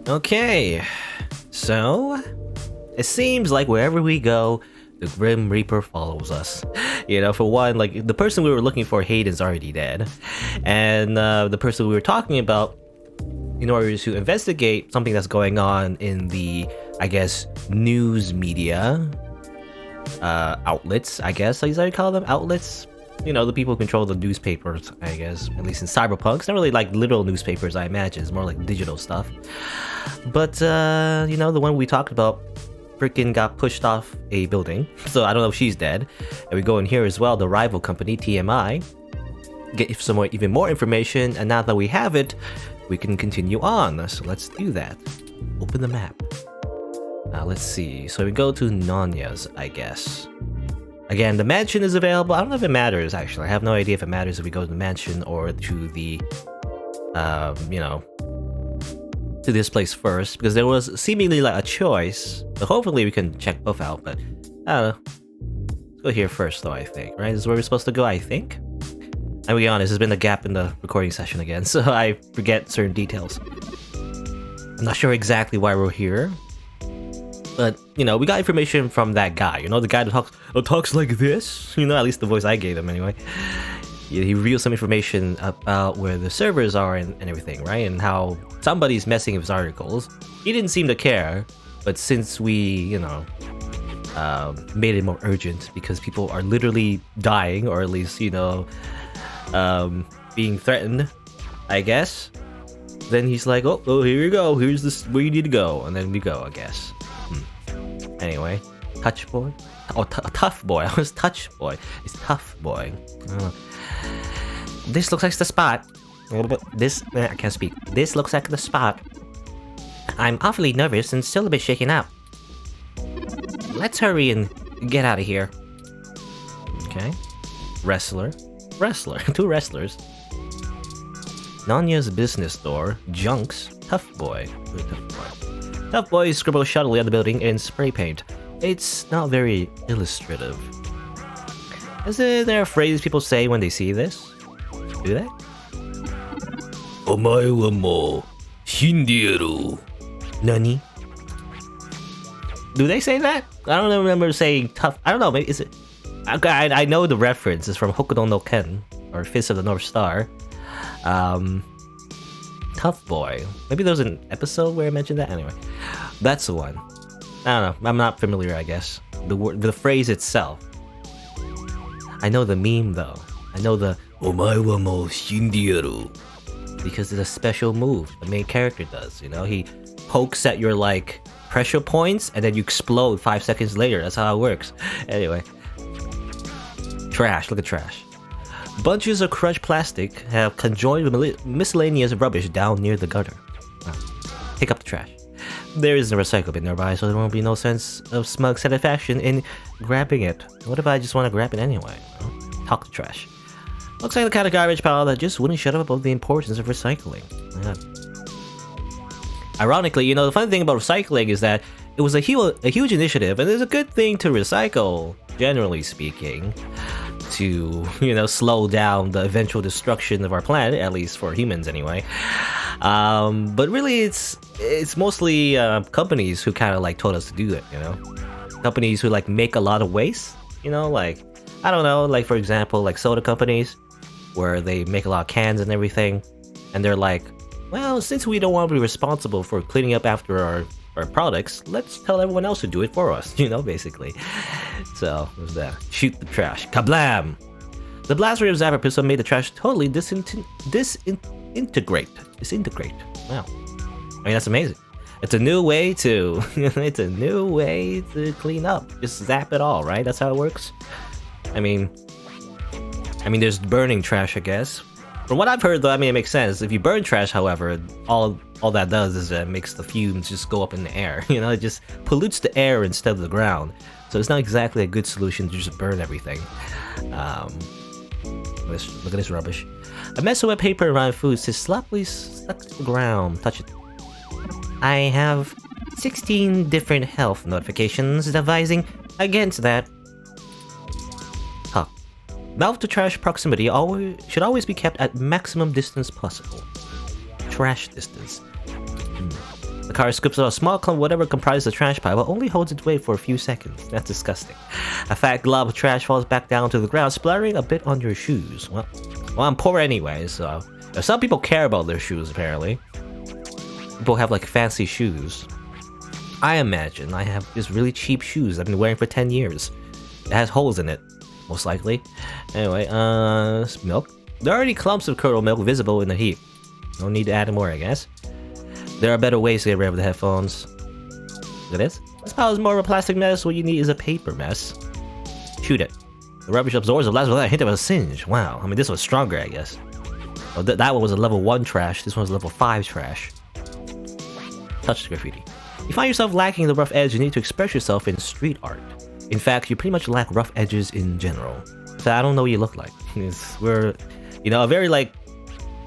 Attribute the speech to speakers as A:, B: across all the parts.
A: Okay, so it seems like wherever we go, the Grim Reaper follows us. You know, for one, like the person we were looking for, Hayden's already dead, and the person we were talking about, in order to investigate something that's going on in the, I guess, news media outlets. I guess is how you call them, outlets. You know, the people who control the newspapers, I guess, at least in cyberpunk. It's not really like literal newspapers, I imagine. It's more like digital stuff. But, you know, the one we talked about freaking got pushed off a building. So I don't know if she's dead. And we go in here as well, the rival company, TMI. Get some more, even more information. And now that we have it, we can continue on. So let's do that. Open the map. Let's see. So we go to Nonya's, I guess. Again, the mansion is available. I don't know if it matters, actually. I have no idea if it matters if we go to the mansion or to the, you know, to this place first. Because there was seemingly like a choice. So hopefully we can check both out, but I don't know. Let's go here first, though, I think. Right? This is where we're supposed to go, I think. And to be honest, there's been a gap in the recording session again, so I forget certain details. I'm not sure exactly why we're here. But, you know, we got information from that guy, you know, the guy that talks like this, you know, at least the voice I gave him anyway. He revealed some information about where the servers are and everything, right? And how somebody's messing with his articles. He didn't seem to care, but since we, you know, made it more urgent because people are literally dying, or at least, you know, being threatened, I guess, then he's like, oh, here you go, here's this where you need to go, and then we go, I guess. Anyway, Touch Boy? Oh, Tough Boy. I was Touch Boy. It's Tough Boy. Oh. This looks like the spot. A little bit. I can't speak. This looks like the spot. I'm awfully nervous and still a bit shaken up. Let's hurry and get out of here. Okay. Wrestler. Two wrestlers. Nanya's business store. Junks. Tough Boy. Tough Boy scribbles shuttily on the building in spray paint. It's not very illustrative. Is there a phrase people say when they see this? Do they? Omae wa mou shindieru. Nani? Do they say that? I don't remember saying tough. I don't know, maybe is it? I know the reference is from Hokuto no Ken, or Fist of the North Star. Tough Boy. Maybe there was an episode where I mentioned that. Anyway, that's the one. I don't know. I'm not familiar, I guess. The phrase itself. I know the meme though. I know the Omae wa mou shindieru because it's a special move the main character does. You know, he pokes at your like pressure points and then you explode 5 seconds later. That's how it works. Anyway, trash. Look at trash. Bunches of crushed plastic have conjoined with miscellaneous rubbish down near the gutter. Pick up the trash. There isn't a recycle bin nearby, so there won't be no sense of smug satisfaction in grabbing it. What if I just want to grab it anyway? Talk to trash. Looks like the kind of garbage pile that just wouldn't shut up about the importance of recycling. Ironically, you know, the funny thing about recycling is that it was a huge initiative, and it's a good thing to recycle, generally speaking, to, you know, slow down the eventual destruction of our planet, at least for humans anyway. But really it's mostly companies who kind of like told us to do it, you know? Companies who like make a lot of waste, you know, like, I don't know, like for example, like soda companies, where they make a lot of cans and everything, and they're like, well, since we don't want to be responsible for cleaning up after our products, let's tell everyone else to do it for us, you know, basically. So, what was that? Shoot the trash. Kablam! The blast rate of Zapper pistol made the trash totally disintegrate. Wow. I mean, that's amazing. It's a new way to clean up. Just zap it all, right? That's how it works. I mean, there's burning trash, I guess. From what I've heard, though, I mean, it makes sense. If you burn trash, however, all that does is it makes the fumes just go up in the air. You know, it just pollutes the air instead of the ground. So it's not exactly a good solution to just burn everything. Look at this rubbish. A mess of wet paper around food is sloppily stuck to the ground. Touch it. I have 16 different health notifications advising against that. Mouth to trash proximity should always be kept at maximum distance possible. Trash distance. The car scoops out a small clump of whatever comprises the trash pile, but only holds its weight for a few seconds. That's disgusting. A fat glob of trash falls back down to the ground, splattering a bit on your shoes. Well, I'm poor anyway, so... Some people care about their shoes, apparently. People have, like, fancy shoes. I imagine I have just really cheap shoes I've been wearing for 10 years. It has holes in it, most likely. Anyway, milk. There are already clumps of curdled milk visible in the heap. No need to add more, I guess. There are better ways to get rid of the headphones. Look at this. This pile is more of a plastic mess. What you need is a paper mess. Shoot it. The rubbish absorbs the blast without a hint of a singe. Wow. I mean, this was stronger, I guess. Well, that one was a level 1 trash. This one's level 5 trash. Touch the graffiti. You find yourself lacking the rough edge. You need to express yourself in street art. In fact, you pretty much lack rough edges in general. So I don't know what you look like. We're, you know, a very, like...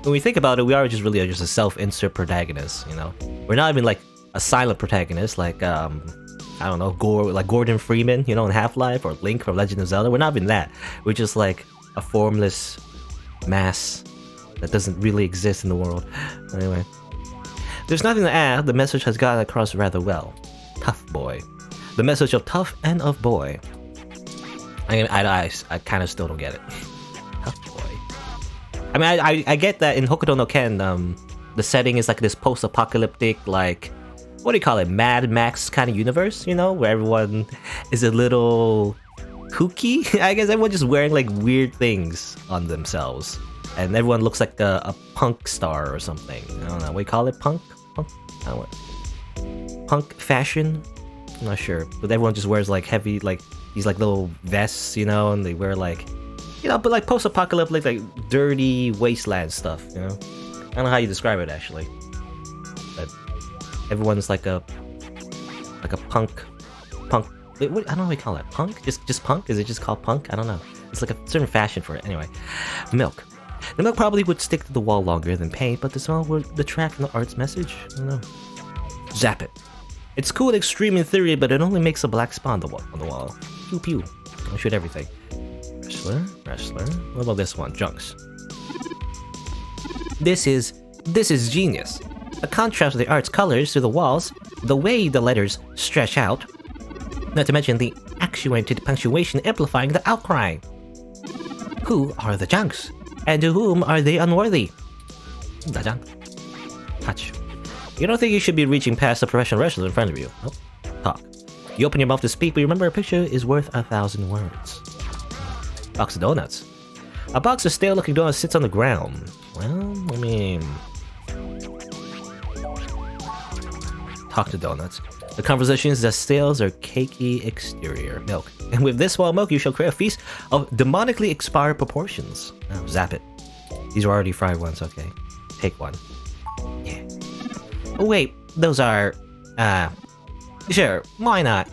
A: When we think about it, we are just really just a self-insert protagonist, you know? We're not even, like, a silent protagonist, like, I don't know, like Gordon Freeman, you know, in Half-Life, or Link from Legend of Zelda. We're not even that. We're just, like, a formless mass that doesn't really exist in the world. Anyway. There's nothing to add. The message has gotten across rather well. Tough boy. The message of tough and of boy. I kind of still don't get it. Tough boy. I mean, I get that in Hokuto no Ken, the setting is like this post-apocalyptic, like, what do you call it, Mad Max kind of universe, you know, where everyone is a little kooky. I guess everyone just wearing like weird things on themselves, and everyone looks like a punk star or something. I don't know, what do you call it, punk? I don't know. Punk fashion? I'm not sure, but everyone just wears like heavy, like these like little vests, you know, and they wear like, you know, but like post-apocalyptic, like dirty wasteland stuff, you know? I don't know how you describe it, actually. But everyone's like a punk, wait, what, I don't know what you call it, punk? Just punk? Is it just called punk? I don't know. It's like a certain fashion for it. Anyway, milk. The milk probably would stick to the wall longer than paint, but the smell would detract from the art's message. I don't know. Zap it. It's cool and extreme in theory, but it only makes a black spot on the wall. Pew pew. I'll shoot everything. Wrestler. What about this one? Junks. This is genius. The contrast of the art's colors to the walls, the way the letters stretch out, not to mention the actuated punctuation amplifying the outcry. Who are the junks? And to whom are they unworthy? The junk. Touch. You don't think you should be reaching past the professional wrestler in front of you. Nope. Talk. You open your mouth to speak, but remember a picture is worth 1,000 words. Box of donuts. A box of stale-looking donuts sits on the ground. Well, I mean... Talk to donuts. The conversation is that stales are cakey exterior milk. And with this small milk, you shall create a feast of demonically expired proportions. Now, zap it. These are already fried ones, okay. Take one. Yeah. Oh, wait, those are... Sure, why not?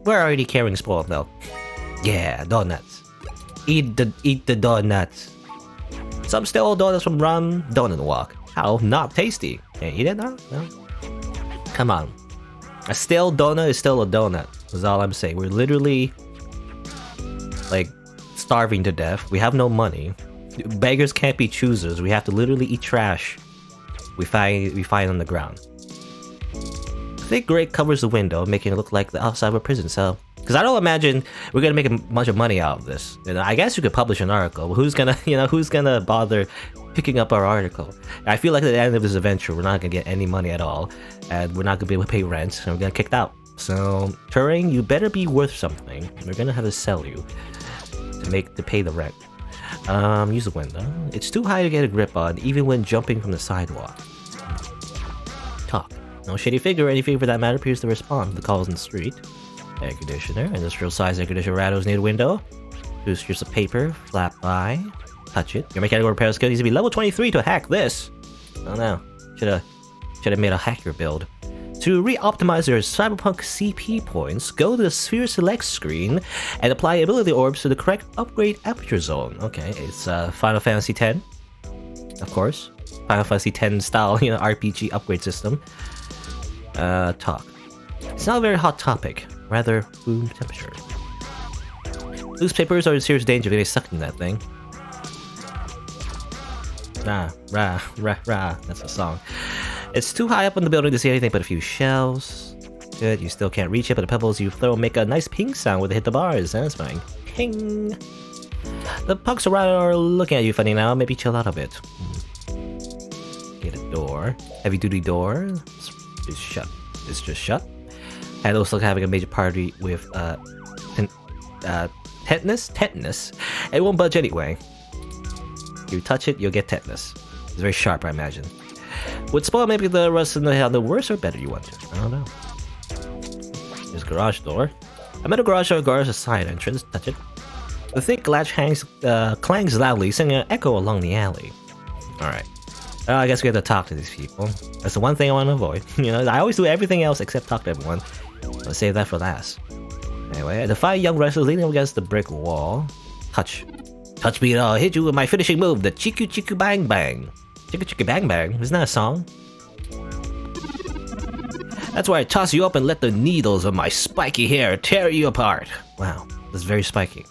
A: We're already carrying spoiled milk. Yeah, donuts. Eat the donuts. Some stale donuts from Rum Donut Walk. How not tasty. Can't eat it now? No? Come on. A stale donut is still a donut. That's all I'm saying. We're literally like starving to death. We have no money. Beggars can't be choosers. We have to literally eat trash we find on the ground. Thick gray covers the window, making it look like the outside of a prison cell. Because I don't imagine we're gonna make a bunch of money out of this. You know, I guess you could publish an article, but who's gonna bother picking up our article? I feel like at the end of this adventure, we're not gonna get any money at all, and we're not gonna be able to pay rent, and we're gonna get kicked out. So, Turing, you better be worth something. We're gonna have to sell you to pay the rent. Use the window. It's too high to get a grip on, even when jumping from the sidewalk. Talk. No shady figure or anything for that matter appears to respond to the calls in the street. Air conditioner. Industrial size air conditioner rattles near the window. Two strips of paper flap by. Touch it. Your mechanical repair skill needs to be level 23 to hack this. Oh no. Should have made a hacker build. To re-optimize your cyberpunk CP points, go to the sphere select screen and apply ability orbs to the correct upgrade aperture zone. Okay, it's Final Fantasy X, of course. Final Fantasy X style, RPG upgrade system. Talk. It's not a very hot topic, rather room temperature. Newspapers are in serious danger if they get stuck in that thing. Rah, rah, rah, rah. That's a song. It's too high up in the building to see anything but a few shelves. Good, you still can't reach it, but the pebbles you throw make a nice ping sound when they hit the bars. Satisfying. Ping! The punks around are looking at you funny now. Maybe chill out a bit. Get a door. Heavy duty door. It's shut. It's just shut. And looks like having a major party with tetanus? Tetanus? It won't budge anyway. You touch it, you'll get tetanus. It's very sharp, I imagine. Would spoil maybe the rust in the worse or better you want to. I don't know. There's a garage door. I'm at a garage door, garage a side entrance. Touch it. The thick latch clangs loudly, sending an echo along the alley. Alright. I guess we have to talk to these people. That's the one thing I want to avoid. You know, I always do everything else except talk to everyone. Let's save that for last. Anyway, the 5 young wrestlers leaning against the brick wall. Touch. Touch me and I'll hit you with my finishing move, the Chiku Chiku Bang Bang. Chiku Chiku Bang Bang? Isn't that a song? That's why I toss you up and let the needles of my spiky hair tear you apart. Wow, that's very spiky.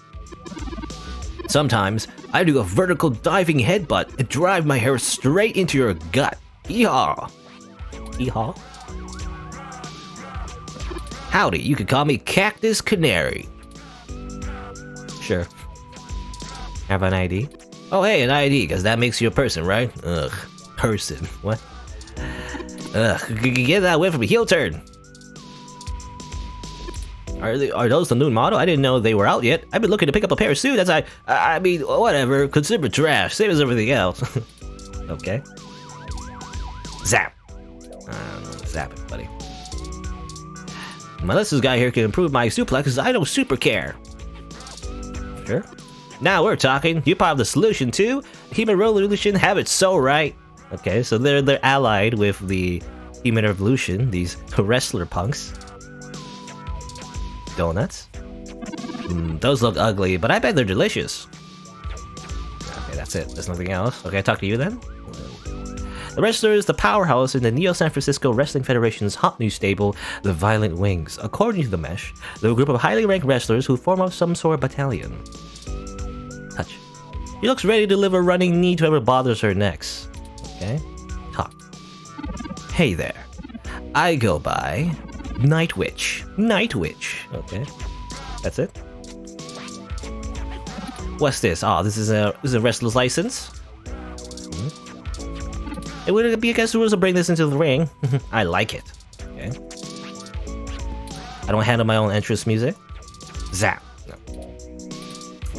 A: Sometimes, I do a vertical diving headbutt and drive my hair straight into your gut. Yeehaw! Yeehaw? Howdy, you can call me Cactus Canary. Sure. Have an ID? Oh hey, an ID, because that makes you a person, right? Ugh. Person. What? Ugh. Get that away from me. Heel turn! Are those the new model? I didn't know they were out yet. I've been looking to pick up a pair of suits. I mean, whatever. Consider it trash. Same as everything else. Okay. Zap. Zap it, buddy. Unless this guy here can improve my suplexes, I don't super care. Sure. Now we're talking. You're part of the solution too. Human Revolution have it so right. Okay, so they're allied with the Human Revolution, these wrestler punks. Donuts? Those look ugly, but I bet they're delicious. Okay, that's it. There's nothing else. Okay, talk to you then. The wrestler is the powerhouse in the Neo-San Francisco Wrestling Federation's hot new stable, the Violent Wings. According to the Mesh, they're a group of highly ranked wrestlers who form up some sort of battalion. Touch. She looks ready to deliver a running knee to whoever bothers her next. Okay. Talk. Hey there. I go by Night Witch. Night Witch. Okay. That's it. What's this? Oh, this is a wrestler's license. It would be against the rules to bring this into the ring. I like it. Okay. I don't handle my own entrance music. Zap. No.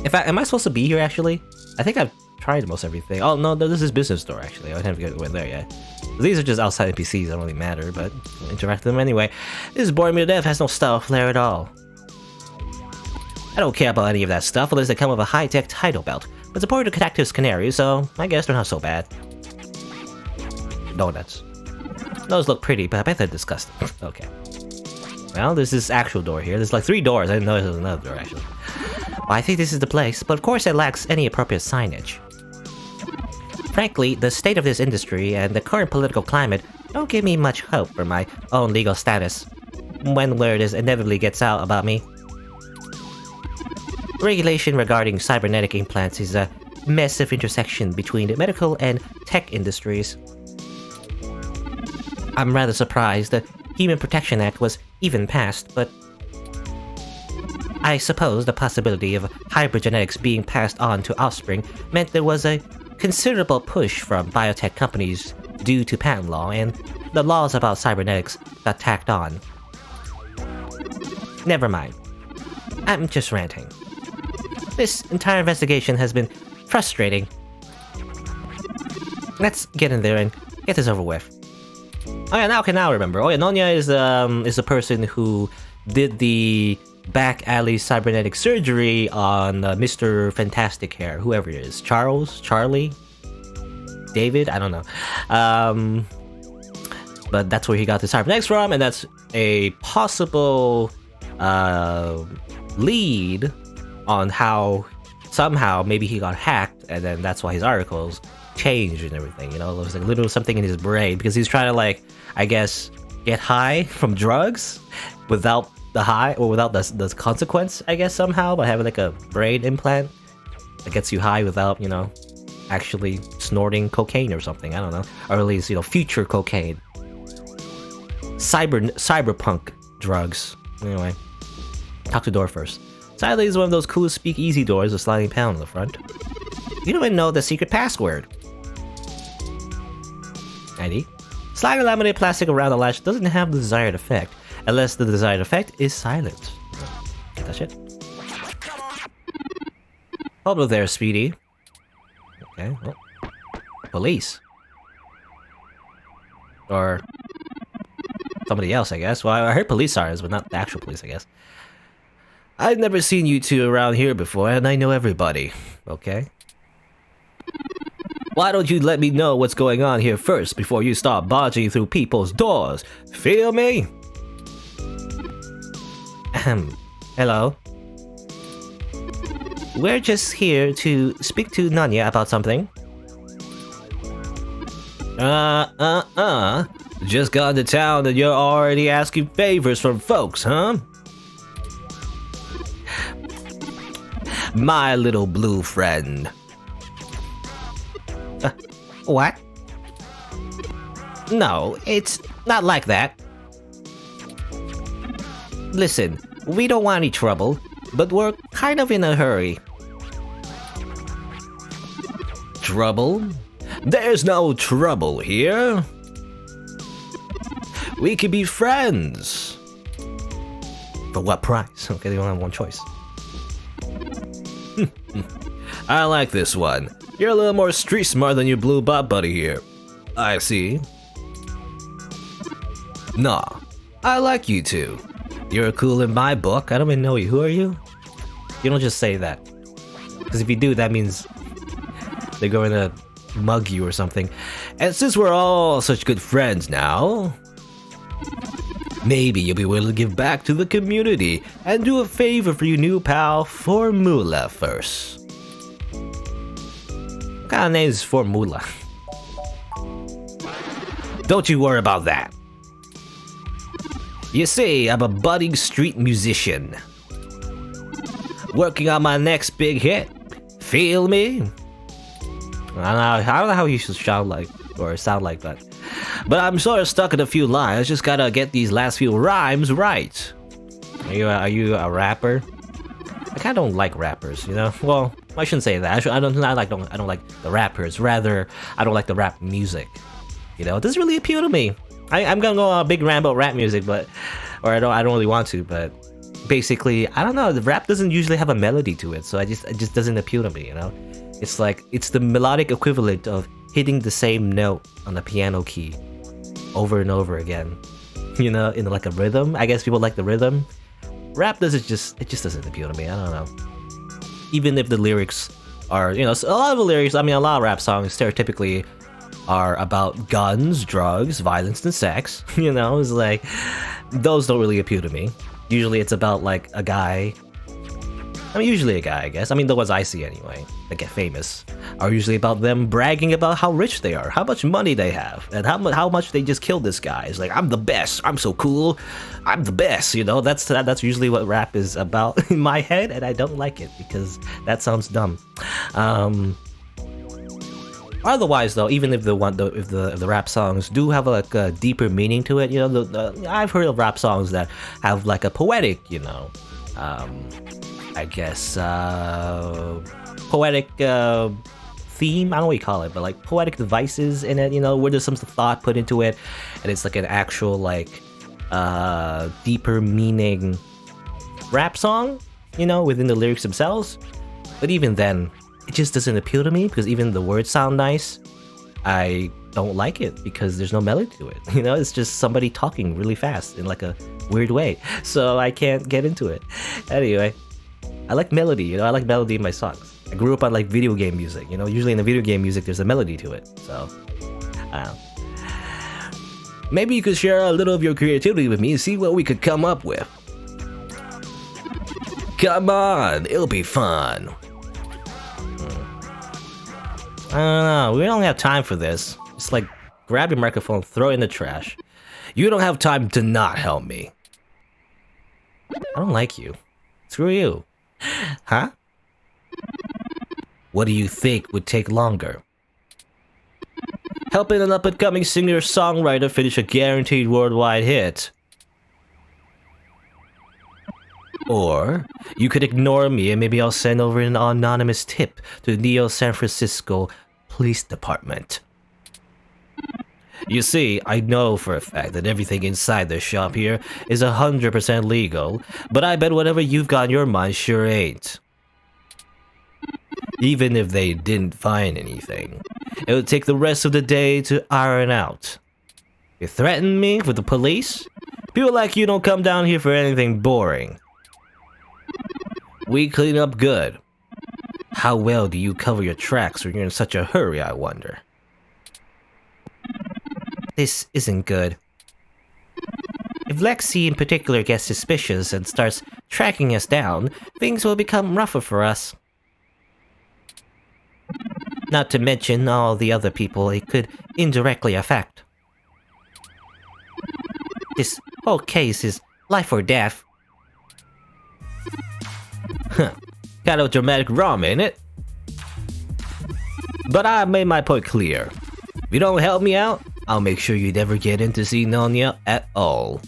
A: In fact, am I supposed to be here actually? I think I've tried most everything. Oh no, this is business store actually. I haven't get there yet. These are just outside NPCs, don't really matter, but I'll interact with them anyway. This is boring me to death, has no style flair at all. I don't care about any of that stuff unless they come with a high-tech title belt. But it's important to Cactus Canary, so I guess they're not so bad. Donuts. Those look pretty, but I bet they're disgusting. Okay. Well, there's this actual door here. There's like 3 doors. I didn't know there was another door, actually. Well, I think this is the place, but of course it lacks any appropriate signage. Frankly, the state of this industry and the current political climate don't give me much hope for my own legal status when word inevitably gets out about me. Regulation regarding cybernetic implants is a massive intersection between the medical and tech industries. I'm rather surprised the Human Protection Act was even passed, but I suppose the possibility of hybrid genetics being passed on to offspring meant there was a considerable push from biotech companies due to patent law, and the laws about cybernetics got tacked on. Never mind. I'm just ranting. This entire investigation has been frustrating. Let's get in there and get this over with. Oh yeah, now I can remember. Oh yeah, Nonya is the person who did the back alley cybernetic surgery on Mr. Fantastic Hair, whoever it is. Charles? Charlie? David? I don't know. But that's where he got the cybernetics from, and that's a possible lead on how somehow maybe he got hacked, and then that's why his articles changed and everything. You know, there was like literally something in his brain because he's trying to, like, I guess, get high from drugs without the high or without the consequence, I guess, somehow, by having like a brain implant that gets you high without, you know, actually snorting cocaine or something. I don't know, or at least, you know, future cocaine. cyberpunk drugs. Anyway, talk to the door first. Sadly, it's one of those cool speakeasy doors with sliding panel on the front. You don't even know the secret password. ID. Sliding laminated plastic around the latch doesn't have the desired effect, unless the desired effect is silent. Get that shit. Hold up there, Speedy. Okay, well. Police. Or somebody else, I guess. Well, I heard police sirens, but not the actual police, I guess. I've never seen you two around here before, and I know everybody. Okay? Why don't you let me know what's going on here first before you start barging through people's doors? Feel me? Ahem. Hello. We're just here to speak to Nanya about something. Just got into town and you're already asking favors from folks, huh? My little blue friend. What? No, it's not like that. Listen, we don't want any trouble, but we're kind of in a hurry. Trouble? There's no trouble here. We could be friends. For what price? Okay, they only have one choice. I like this one. You're a little more street smart than your blue bot buddy here. I see. Nah, I like you two. You're cool in my book. I don't even know you. Who are you? You don't just say that. Because if you do, that means they're going to mug you or something. And since we're all such good friends now, maybe you'll be willing to give back to the community and do a favor for your new pal Formula first. What kind of name is Formula? Don't you worry about that. You see, I'm a budding street musician, working on my next big hit. Feel me? I don't know how you should sound like that. But I'm sort of stuck in a few lines. Just gotta get these last few rhymes right. Are you a rapper? I kind of don't like rappers, you know. Well, I shouldn't say that. I don't like the rappers. Rather, I don't like the rap music. You know, it doesn't really appeal to me. I'm gonna go on a big rant about rap music, I don't really want to. But basically, I don't know. The rap doesn't usually have a melody to it, so it just doesn't appeal to me. You know, it's like it's the melodic equivalent of hitting the same note on the piano key over and over again. You know, in like a rhythm. I guess people like the rhythm. Rap doesn't just doesn't appeal to me. I don't know. Even if the lyrics are, you know, a lot of the lyrics. I mean, a lot of rap songs stereotypically are about guns, drugs, violence, and sex. You know, it's like those don't really appeal to me. Usually, it's about like a guy. I mean, usually a guy, I guess. I mean, the ones I see anyway, that get famous, are usually about them bragging about how rich they are, how much money they have, and how much they just killed this guy. It's like, I'm the best, I'm so cool, I'm the best, you know? That's usually what rap is about in my head, and I don't like it, because that sounds dumb. Otherwise, though, even if the rap songs do have like a deeper meaning to it, you know, I've heard of rap songs that have like a poetic, you know, I guess, poetic theme. I don't know what you call it, but like poetic devices in it, you know, where there's some thought put into it, and it's like an actual like deeper meaning rap song, you know, within the lyrics themselves. But even then, it just doesn't appeal to me, because even the words sound nice, I don't like it because there's no melody to it. You know, it's just somebody talking really fast in like a weird way, so I can't get into it. Anyway, I like melody, you know, I like melody in my songs. I grew up on like video game music, you know, usually in the video game music there's a melody to it, so I don't know. Maybe you could share a little of your creativity with me and see what we could come up with. Come on, it'll be fun. I don't know, we don't have time for this. Just like, grab your microphone, throw it in the trash. You don't have time to not help me. I don't like you. Screw you. Huh? What do you think would take longer? helping an up-and-coming singer-songwriter finish a guaranteed worldwide hit. Or, you could ignore me and maybe I'll send over an anonymous tip to the Neo San Francisco Police Department. You see, I know for a fact that everything inside this shop here is 100% legal, but I bet whatever you've got in your mind sure ain't. Even if they didn't find anything, it would take the rest of the day to iron out. You threaten me with the police? People like you don't come down here for anything boring. We clean up good. How well do you cover your tracks when you're in such a hurry, I wonder? This isn't good. If Lexi in particular gets suspicious and starts tracking us down, things will become rougher for us. Not to mention all the other people it could indirectly affect. This whole case is life or death. Huh. Kind of dramatic rum, ain't it? But I made my point clear. If you don't help me out, I'll make sure you never get in to see Nanya at all.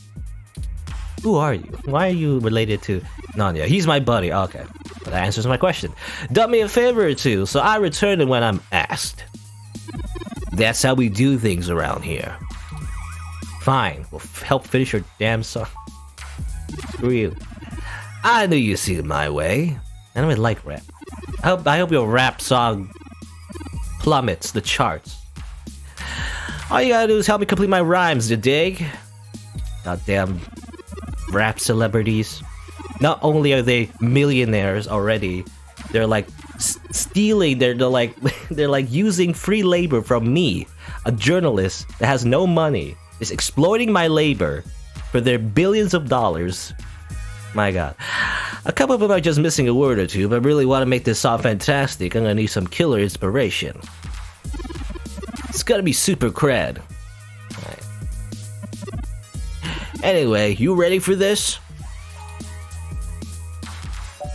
A: Who are you? Why are you related to Nanya? He's my buddy. Okay. But that answers my question. Done me a favor or two, so I return it when I'm asked. That's how we do things around here. Fine. We'll help finish your damn song. Screw you. I knew you'd see it my way. I don't really like rap. I hope your rap song plummets the charts. All you gotta do is help me complete my rhymes, you dig? Goddamn rap celebrities. Not only are they millionaires already, they're like stealing, they're like they're like using free labor from me, a journalist that has no money, is exploiting my labor for their billions of dollars. My god. A couple of them are just missing a word or two, but really want to make this song fantastic. I'm gonna need some killer inspiration. It's gotta be super cred. Right. Anyway, you ready for this?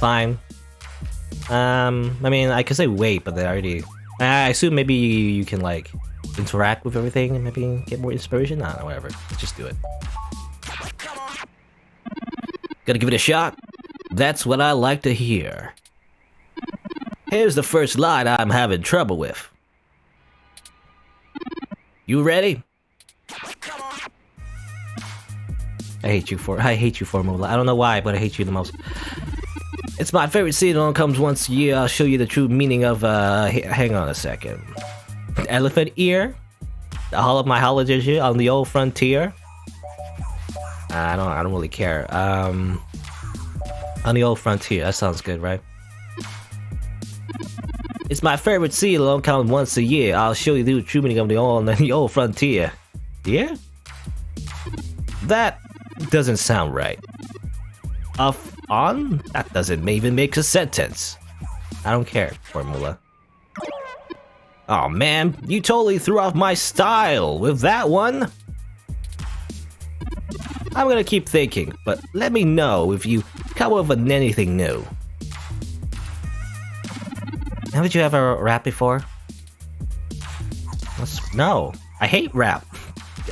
A: Fine. I mean, I could say wait, but they already... I assume maybe you can, like, interact with everything and maybe get more inspiration? I don't know, whatever. Let's just do it. Gotta give it a shot? That's what I like to hear. Here's the first line I'm having trouble with. You ready? I hate you, Formula. I don't know why, but I hate you the most. It's my favorite scene. It only comes once a year. I'll show you the true meaning of, hang on a second. Elephant ear? The Hall of my holiday on the old frontier? I don't really care. On the old frontier. That sounds good, right? It's my favorite scene. It only comes once a year. I'll show you the true meaning of the old frontier. Yeah? That doesn't sound right. Off on? That doesn't even make a sentence. I don't care, Formula. Oh man, you totally threw off my style with that one. I'm gonna keep thinking, but let me know if you come up with anything new. Haven't you ever rapped before? No, I hate rap.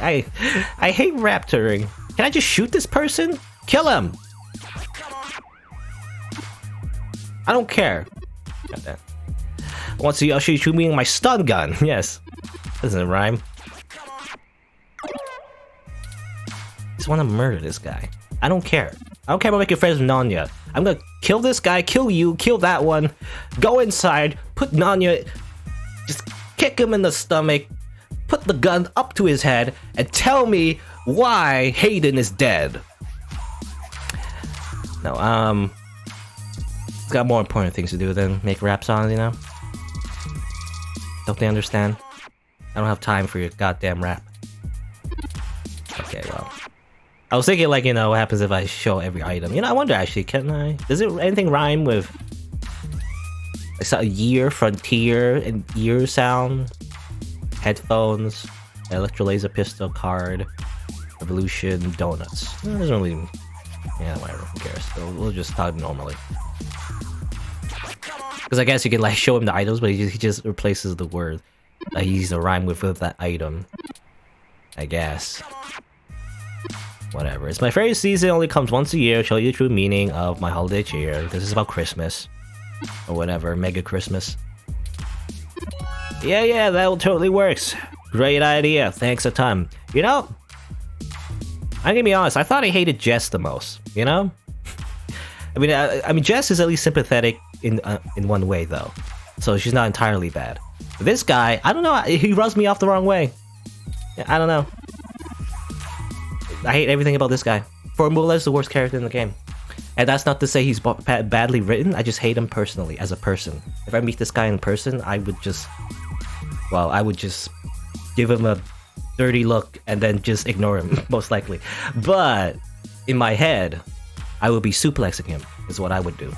A: I hate rap, Turing. Can I just shoot this person? Kill him! I don't care. Got that. I want to see I'll shoot me with my stun gun. Yes. Doesn't rhyme. Just want to murder this guy. I don't care. I don't care about making friends with Nanya. I'm gonna kill this guy, kill you, kill that one, go inside, put Nanya, just kick him in the stomach, put the gun up to his head, and tell me why Hayden is dead. No, it's got more important things to do than make rap songs, you know? Don't they understand? I don't have time for your goddamn rap. Okay, well. I was thinking, like, you know, what happens if I show every item? You know, I wonder, actually, can I... Does it anything rhyme with... It's a year, frontier, and ear sound? Headphones, electrolaser pistol, card, revolution, donuts. It doesn't really... Yeah, whatever, who cares? So we'll just talk normally. Because I guess you can, like, show him the items, but he just replaces the word. I use a rhyme with that item. I guess. Whatever. It's my favorite season, only comes once a year. Show you the true meaning of my holiday cheer. This is about Christmas. Or whatever, Mega Christmas. Yeah, that totally works. Great idea, thanks a ton. You know, I'm gonna be honest, I thought I hated Jess the most, you know? I mean, Jess is at least sympathetic in one way, though. So she's not entirely bad. But this guy, I don't know, he rubs me off the wrong way. I don't know. I hate everything about this guy. Formula is the worst character in the game. And that's not to say he's badly written, I just hate him personally, as a person. If I meet this guy in person, I would just give him a dirty look and then just ignore him, most likely. But in my head, I would be suplexing him, is what I would do.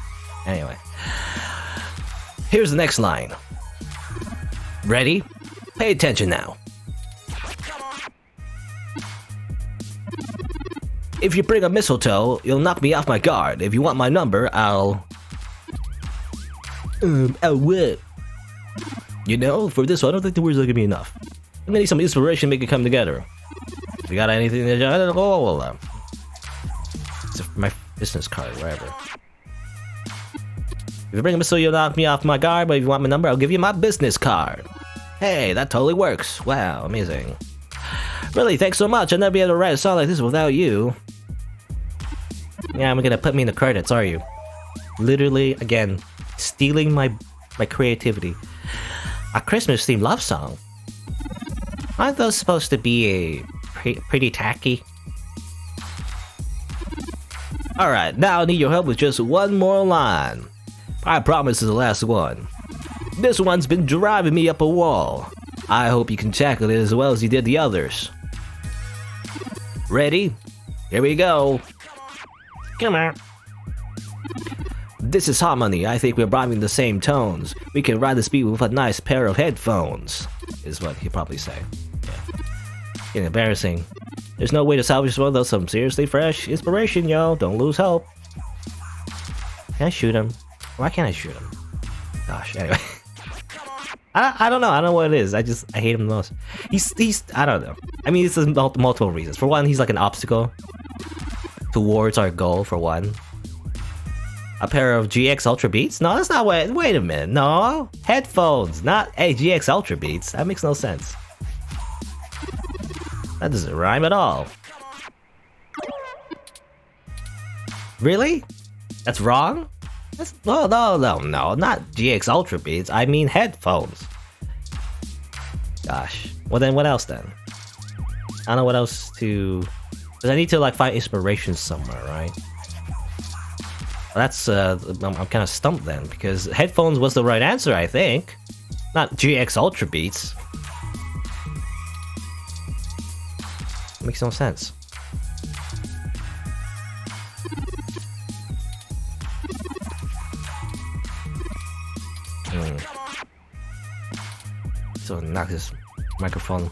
A: Anyway. Here's the next line. Ready? Pay attention now. If you bring a mistletoe, you'll knock me off my guard. If you want my number, I'll what? You know, for this one, I don't think the words are gonna be enough. I'm gonna need some inspiration to make it come together. If you got anything to it's my business card, wherever. If you bring a missile, you'll knock me off my guard, but if you want my number, I'll give you my business card. Hey, that totally works. Wow, amazing. Really, thanks so much. I'll never be able to write a song like this without you. Yeah, I'm gonna put me in the credits, are you? Literally, again, stealing my creativity. A Christmas-themed love song? Aren't those supposed to be pretty tacky? Alright, now I need your help with just one more line. I promise it's the last one. This one's been driving me up a wall. I hope you can tackle it as well as you did the others. Ready? Here we go. Come on. This is harmony. I think we're rhyming the same tones. We can ride the speed with a nice pair of headphones, is what he'd probably say. Yeah. Getting embarrassing. There's no way to salvage one of some seriously fresh inspiration, yo. Don't lose hope. Can I shoot him? Why can't I shoot him? Gosh, anyway. I don't know. I don't know what it is. I hate him the most. He's I don't know. I mean, it's multiple reasons. For one, he's like an obstacle towards our goal. For one, a pair of GX Ultra Beats. No, that's not what. Wait a minute. No, headphones, not GX Ultra Beats. That makes no sense. That doesn't rhyme at all. Really? That's wrong? No, not GX Ultra Beats. I mean headphones. Gosh. Well then, what else then? I don't know what else to... Because I need to like find inspiration somewhere, right? Well, that's I'm kind of stumped then, because headphones was the right answer, I think. Not GX Ultra Beats. Makes no sense. So knock his microphone.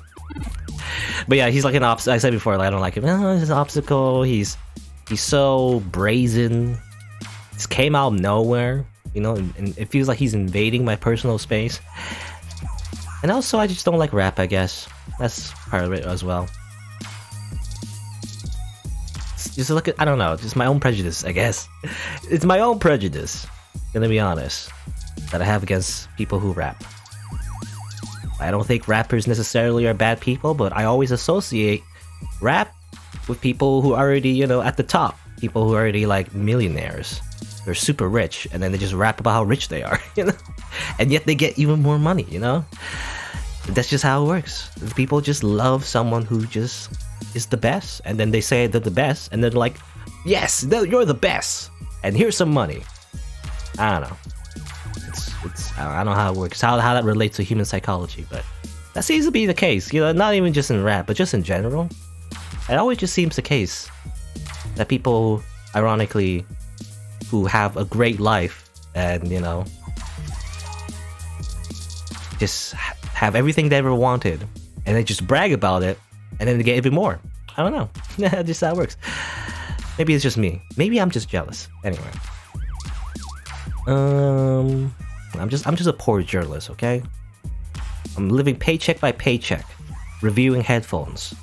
A: But yeah, he's like an obstacle. I said before, like, I don't like him. Oh, he's an obstacle. He's so brazen. Just came out of nowhere, you know, and it feels like he's invading my personal space. And also, I just don't like rap, I guess. That's part of it as well. Just look at, I don't know, just my own prejudice, I guess. It's my own prejudice, gonna be honest, that I have against people who rap. I don't think rappers necessarily are bad people, but I always associate rap with people who are already, you know, at the top. People who are already like millionaires. They're super rich, and then they just rap about how rich they are, you know? And yet they get even more money, you know? That's just how it works. People just love someone who just is the best, and then they say they're the best, and they're like, yes, you're the best, and here's some money. I don't know. I don't know how it works, how that relates to human psychology, but that seems to be the case, you know, not even just in rap, but just in general. It always just seems the case that people, ironically, who have a great life and, you know, just have everything they ever wanted, and they just brag about it, and then they get even more. I don't know. Just how it works. Maybe it's just me. Maybe I'm just jealous. Anyway. I'm just a poor journalist, okay? I'm living paycheck by paycheck, reviewing headphones.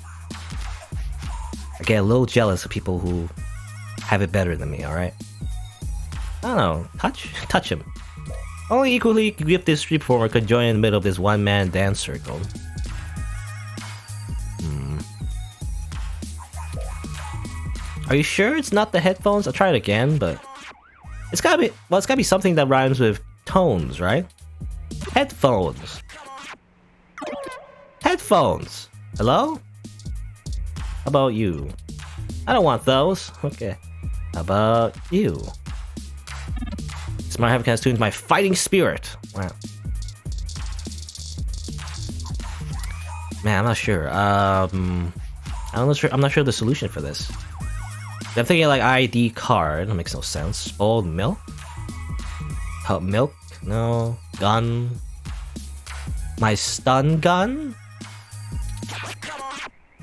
A: I get a little jealous of people who have it better than me, alright? I don't know, touch him. Only equally gifted street performer could join in the middle of this one-man dance circle. Are you sure it's not the headphones? I'll try it again, but... It's gotta be something that rhymes with tones, right? Headphones. Headphones. Hello? How about you? I don't want those. Okay. How about you? Smart Havocast tunes my fighting spirit. Wow. Man, I'm not sure. I'm not sure the solution for this. I'm thinking like ID card. That makes no sense. Spoiled milk? Help milk? No. Gun? My stun gun?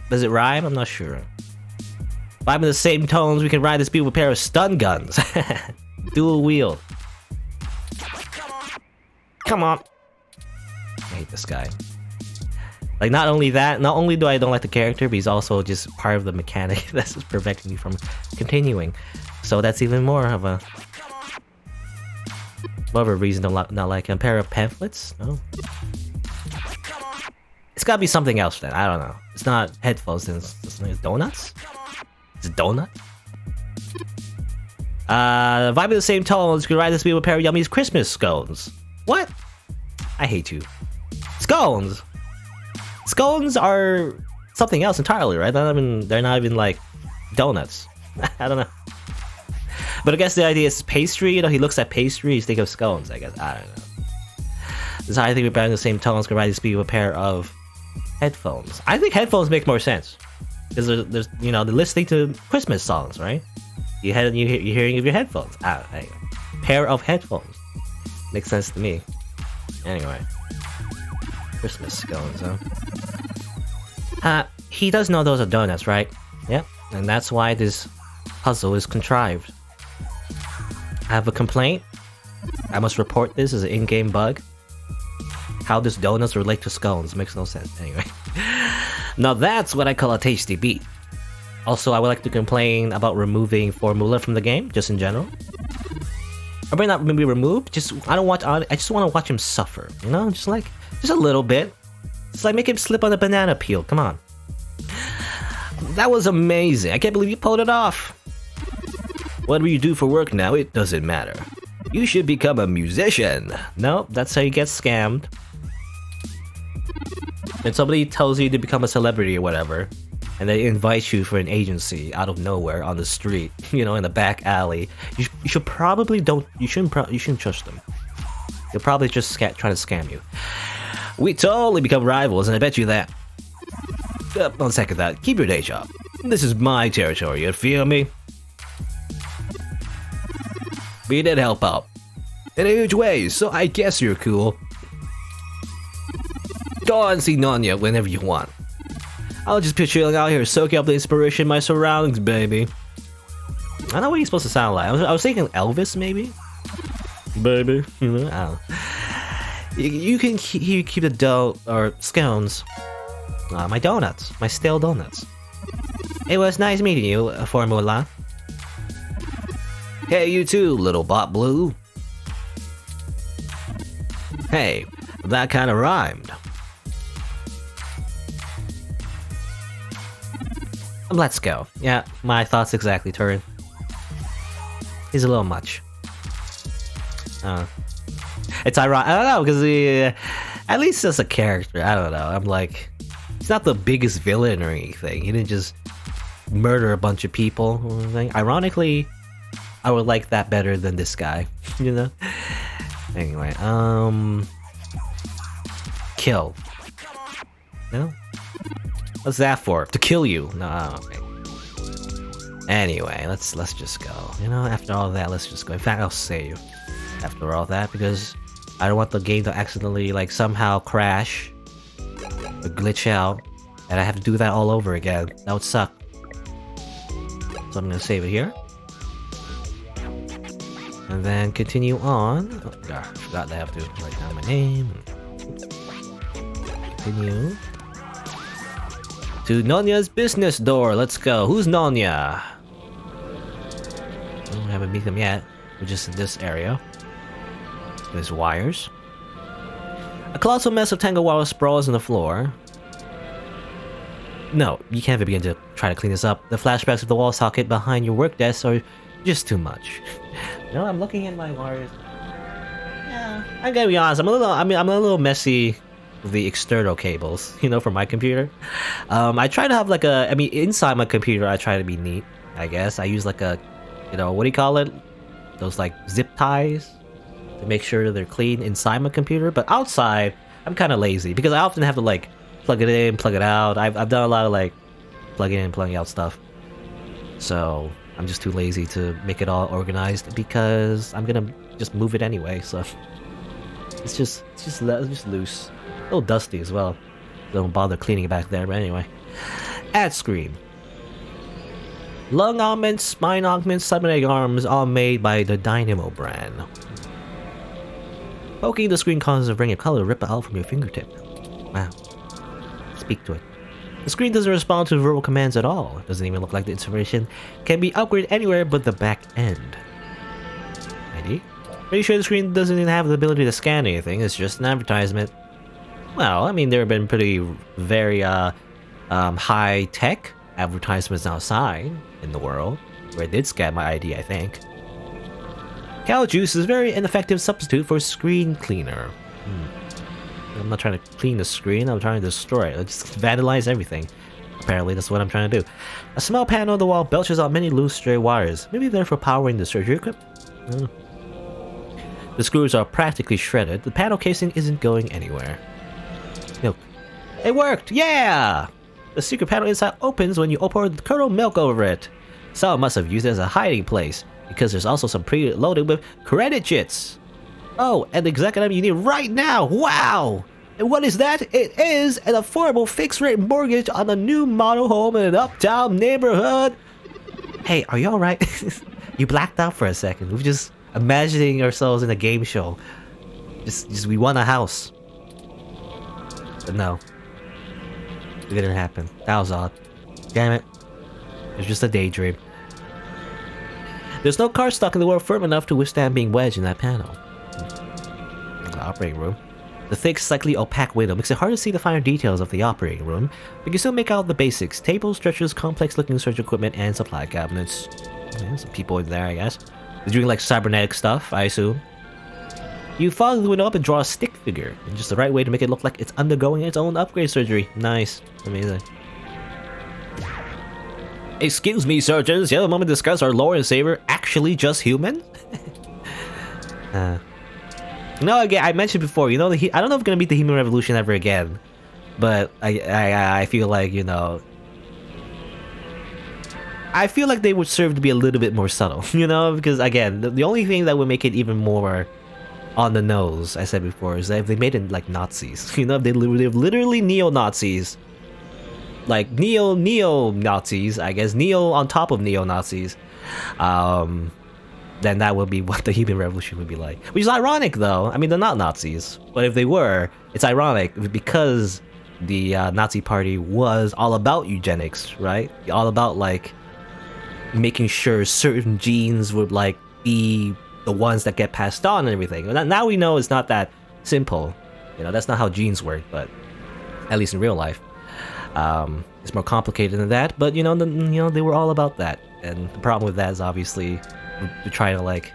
A: Does it rhyme? I'm not sure. Vibe in the same tones, we can ride this beat with a pair of stun guns. Dual wield. Come on. I hate this guy. Like, not only do I don't like the character, but he's also just part of the mechanic that's just preventing me from continuing. So that's even more of a reason to not like him. A pair of pamphlets? No. It's gotta be something else then. I don't know. It's not headphones, then it's donuts? Is it donut? Vibe in the same tones, you can ride this beat with a pair of Yummy's Christmas scones. What? I hate you. Scones! Scones are something else entirely, right? They're not even like donuts. I don't know. But I guess the idea is pastry. You know, he looks at pastry, he's thinking of scones, I guess. I don't know. This is how I think we're in the same tones, can ride this beat with a pair of headphones. I think headphones make more sense. Because there's you know, they're listening to Christmas songs, right? You're hearing of your headphones. Anyway. Pair of headphones. Makes sense to me. Anyway. Christmas scones, huh? He does know those are donuts, right? Yep. And that's why this puzzle is contrived. I have a complaint. I must report this as an in-game bug. How does donuts relate to scones? Makes no sense. Anyway. Now that's what I call a tasty beat. Also, I would like to complain about removing formula from the game, just in general. Or maybe not maybe removed, I just want to watch him suffer, you know? Just a little bit. Just like make him slip on a banana peel, come on. That was amazing, I can't believe you pulled it off. Whatever you do for work now, it doesn't matter. You should become a musician. Nope, that's how you get scammed. When somebody tells you to become a celebrity or whatever, and they invite you for an agency out of nowhere on the street, you know, in the back alley, you should probably you shouldn't trust them. They'll probably just try to scam you. We totally become rivals, and I bet you that. On second thought, keep your day job. This is my territory, you feel me? We did help out. In a huge way, so I guess you're cool. Go on and see Nanya whenever you want. I'll just be chilling out here, soaking up the inspiration in my surroundings, baby. I don't know what he's supposed to sound like. I was thinking Elvis, maybe? Baby. I don't know. You can keep the dough, or scones. My donuts. My stale donuts. It was nice meeting you, Formula. Hey, you too, little bot blue. Hey, that kind of rhymed. Let's go. Yeah, my thoughts exactly, Turing. He's a little much. It's ironic. I don't know, because at least as a character, I don't know. I'm like, he's not the biggest villain or anything. He didn't just murder a bunch of people or anything. Ironically, I would like that better than this guy, you know? Anyway, kill. No? What's that for? To kill you? No, okay. Anyway, let's just go. You know, after all that, let's just go. In fact, I'll save after all that, because I don't want the game to accidentally, like, somehow crash or glitch out, and I have to do that all over again. That would suck. So I'm gonna save it here. And then continue on. Oh god, I forgot that I have to write down my name. continue to Nonya's business door. Let's go. Who's Nonya? I haven't met them yet. We're just in this area. There's wires. A colossal mess of tangled wires sprawls on the floor. No, you can't even begin to try to clean this up. The flashbacks of the wall socket behind your work desk are just too much. You know, I'm looking at my wires. Yeah, I gotta be honest. I'm a little messy with the external cables. You know, for my computer. I try to have like a. I mean, inside my computer, I try to be neat. I guess I use like a, you know, what do you call it? Those like zip ties to make sure they're clean inside my computer. But outside, I'm kind of lazy because I often have to like plug it in, plug it out. I've done a lot of like plugging in, plugging out stuff. So I'm just too lazy to make it all organized because I'm gonna just move it anyway. So it's just loose, a little dusty as well. Don't bother cleaning it back there. But anyway, ad screen. Lung augments, spine augments, cybernetic arms, all made by the Dynamo brand. Poking the screen causes a ring of color rip out from your fingertip. Wow. Speak to it. The screen doesn't respond to verbal commands at all. It doesn't even look like the information can be upgraded anywhere but the back end. ID? Pretty sure the screen doesn't even have the ability to scan anything. It's just an advertisement. Well, I mean, there have been very high-tech advertisements outside in the world where it did scan my ID, I think. Cow juice is a very ineffective substitute for screen cleaner. I'm not trying to clean the screen, I'm trying to destroy it. Just vandalize everything. Apparently, that's what I'm trying to do. A small panel on the wall belches out many loose stray wires. Maybe they're for powering the surgery equipment? The screws are practically shredded. The panel casing isn't going anywhere. Milk. It worked! Yeah! The secret panel inside opens when you pour the curdled milk over it. Someone must have used it as a hiding place, because there's also some pre-loaded with credit chits. Oh, and the exact item you need right now! Wow! And what is that? It is an affordable fixed-rate mortgage on a new model home in an uptown neighborhood! Hey, are you alright? You blacked out for a second. We're just imagining ourselves in a game show. Just we want a house. But no. It didn't happen. That was odd. Damn it. It was just a daydream. There's no car stock in the world firm enough to withstand being wedged in that panel. The operating room. The thick, slightly opaque window makes it hard to see the finer details of the operating room, but you can still make out the basics. Tables, stretchers, complex-looking surgical equipment, and supply cabinets. Yeah, some people in there, I guess. They're doing like cybernetic stuff, I assume. You follow the window up and draw a stick figure in just the right way to make it look like it's undergoing its own upgrade surgery. Nice. Amazing. Excuse me, surgeons. The other moment discuss our Lord and Savior actually just human? No, again, I mentioned before, you know, I don't know if I'm gonna meet the human revolution ever again, but I feel like, you know, I feel like they would serve to be a little bit more subtle, you know, because again, the only thing that would make it even more on the nose, I said before, is that if they made it like Nazis, you know, if they're literally neo-Nazis, like neo-Nazis, I guess, neo on top of neo-Nazis, then that would be what the human revolution would be like. Which is ironic, though. I mean, they're not Nazis, but if they were, it's ironic because the Nazi party was all about eugenics, right? All about like making sure certain genes would like be the ones that get passed on and everything. Now we know it's not that simple. You know, that's not how genes work, but at least in real life. It's more complicated than that, but you know, they were all about that. And the problem with that is obviously we're trying to like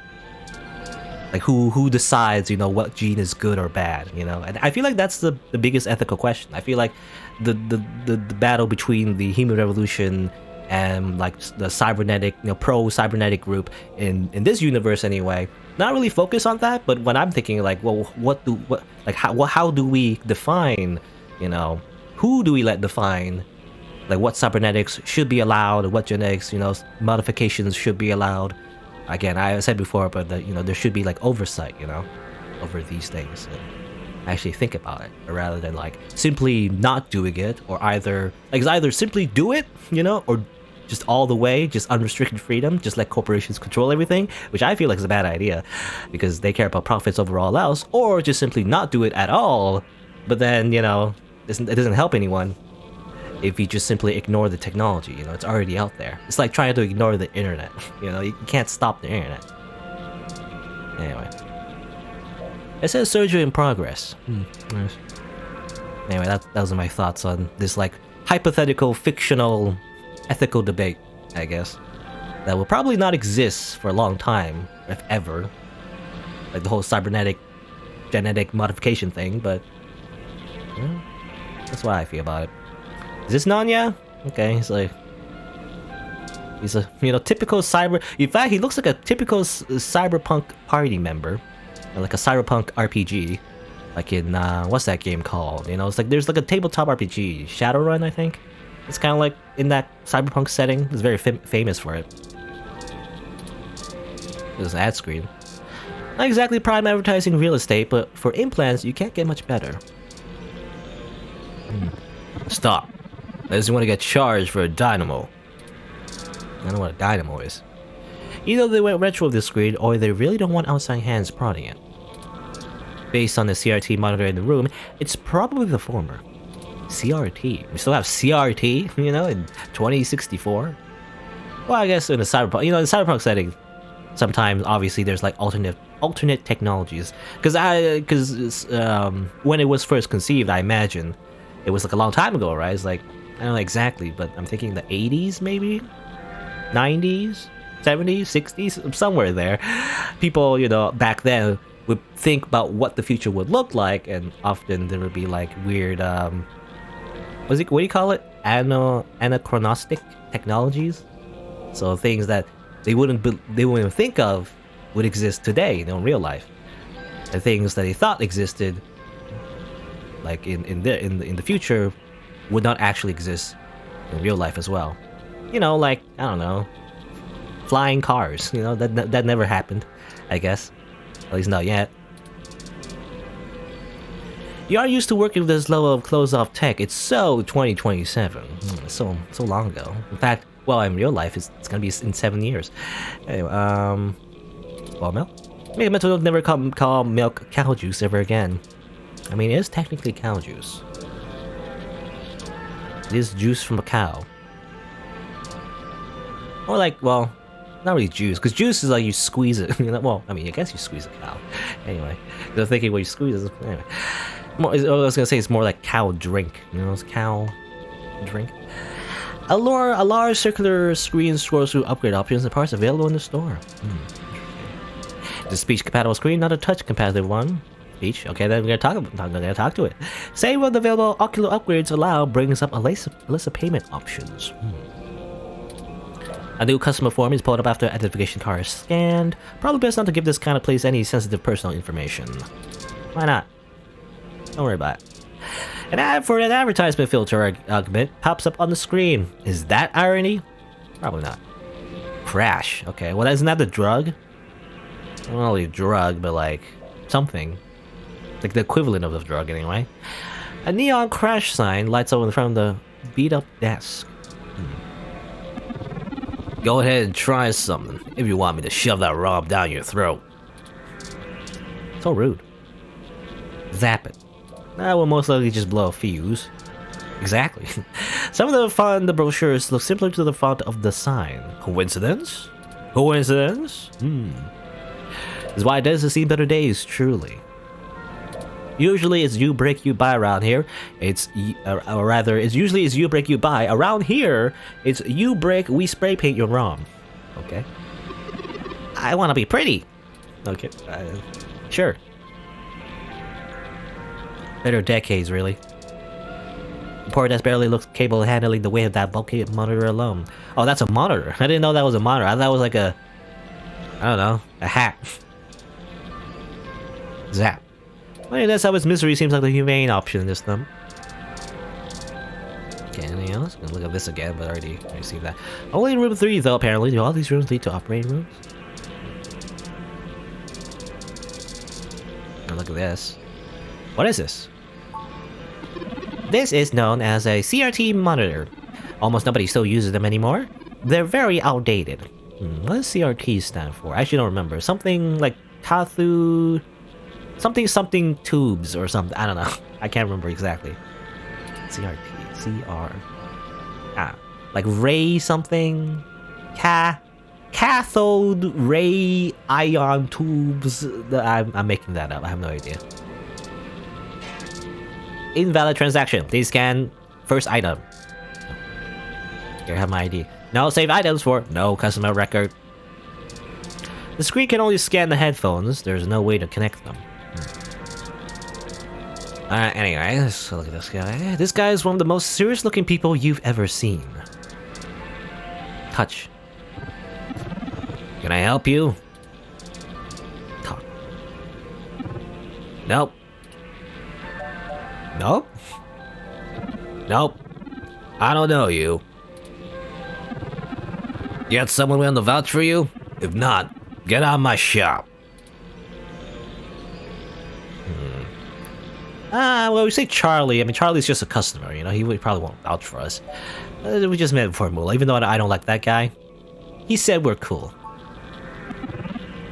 A: who decides, you know, what gene is good or bad, you know? And I feel like that's the biggest ethical question. I feel like the battle between the human revolution and like the cybernetic, you know, pro-cybernetic group in this universe anyway, not really focus on that. But when I'm thinking like, well, how do we define, you know, who do we let define, like what cybernetics should be allowed, what genetics, you know, modifications should be allowed. Again, I said before, but you know, there should be like oversight, you know, over these things. And actually think about it rather than like simply not doing it, or either simply do it, you know, or just all the way, just unrestricted freedom, just let corporations control everything, which I feel like is a bad idea because they care about profits over all else, or just simply not do it at all, but then, you know, it doesn't help anyone if you just simply ignore the technology. You know, it's already out there. It's like trying to ignore the internet. You know, you can't stop the internet. Anyway, it says surgery in progress. Nice. Anyway, that was my thoughts on this like hypothetical, fictional, ethical debate, I guess, that will probably not exist for a long time, if ever. Like the whole cybernetic genetic modification thing, but that's why I feel about it. Is this Nanya? Okay, he's a typical cyber. In fact, he looks like a typical cyberpunk party member, like a cyberpunk RPG, like in what's that game called? You know, it's like there's like a tabletop RPG, Shadowrun, I think. It's kind of like in that cyberpunk setting. It's very famous for it. There's an ad screen. Not exactly prime advertising real estate, but for implants, you can't get much better. Stop. I just want to get charged for a dynamo. I don't know what a dynamo is. Either they went retro with the screen, or they really don't want outside hands prodding it. Based on the CRT monitor in the room, it's probably the former. CRT. We still have CRT, you know, in 2064? Well, I guess in the cyberpunk, you know, in the cyberpunk setting, sometimes obviously there's like alternate technologies. Because when it was first conceived, I imagine it was like a long time ago, right? It's like, I don't know exactly, but I'm thinking the 80s maybe? 90s? 70s? 60s? Somewhere there. People, you know, back then would think about what the future would look like, and often there would be like weird, what do you call it? Anachronistic technologies? So things that they wouldn't think of would exist today, you know, in real life. And things that they thought existed, like in the future, would not actually exist in real life as well. You know, like, I don't know, flying cars. You know, that never happened, I guess. At least not yet. You are used to working with this level of closed-off tech. It's so 2027. So long ago. In fact, well, in real life, it's gonna be in 7 years. Anyway, well, milk? Make a mental note, never call milk cow juice ever again. I mean, it is technically cow juice. It is juice from a cow. Or like, well, not really juice, because juice is like you squeeze it. You know? Well, I mean, I guess you squeeze a cow. Anyway, I'm thinking what you squeeze is. Anyway, I was gonna say it's more like cow drink. You know, it's cow drink. A large circular screen scrolls through upgrade options and parts available in the store. It's a speech-compatible screen, not a touch-compatible one. Speech. Okay, then we're gonna talk to it. Say what the available ocular upgrades allow brings up a list of payment options. A new customer form is pulled up after identification card is scanned. Probably best not to give this kind of place any sensitive personal information. Why not? Don't worry about it. An ad for an advertisement filter argument pops up on the screen. Is that irony? Probably not. Crash. Okay, well, isn't that the drug? Not really a drug, but like something. Like the equivalent of the drug, anyway. A neon crash sign lights up in front of the beat-up desk. Go ahead and try something if you want me to shove that ROM down your throat. So rude. Zap it. That will most likely just blow a fuse. Exactly. Some of the font in the brochures look similar to the font of the sign. Coincidence? Coincidence? This is why it doesn't see better days, truly. Usually it's you break you buy around here. It's usually it's you break you buy. Around here, it's you break we spray paint your ROM. Okay. I want to be pretty. Okay. Sure. Better decades, really. The poor desk barely looks capable of handling the weight of that bulky monitor alone. Oh, that's a monitor. I didn't know that was a monitor. I thought it was like a, I don't know, a hat. Zap. Well, that's how its misery seems like the humane option in this thumb. Okay, anything else? I'm gonna look at this again, but I already seen that. Only in room 3, though, apparently. Do all these rooms lead to operating rooms? Oh, look at this. What is this? This is known as a CRT monitor. Almost nobody still uses them anymore. They're very outdated. What does CRT stand for? I actually don't remember. Something like Kathu... Something tubes or something. I don't know. I can't remember exactly. CRT. CR. Ah. Like ray something? Cathode ray ion tubes. I'm making that up. I have no idea. Invalid transaction. Please scan first item. Here, I have my ID. No save items for no customer record. The screen can only scan the headphones. There's no way to connect them. Alright, anyway, let's look at this guy. This guy is one of the most serious looking people you've ever seen. Touch. Can I help you? Talk. Nope. Nope. Nope. I don't know you. You got someone willing to vouch for you? If not, get out of my shop. Well, we say Charlie. I mean, Charlie's just a customer, you know? He probably won't vouch for us. We just met before Moolah, even though I don't like that guy. He said we're cool.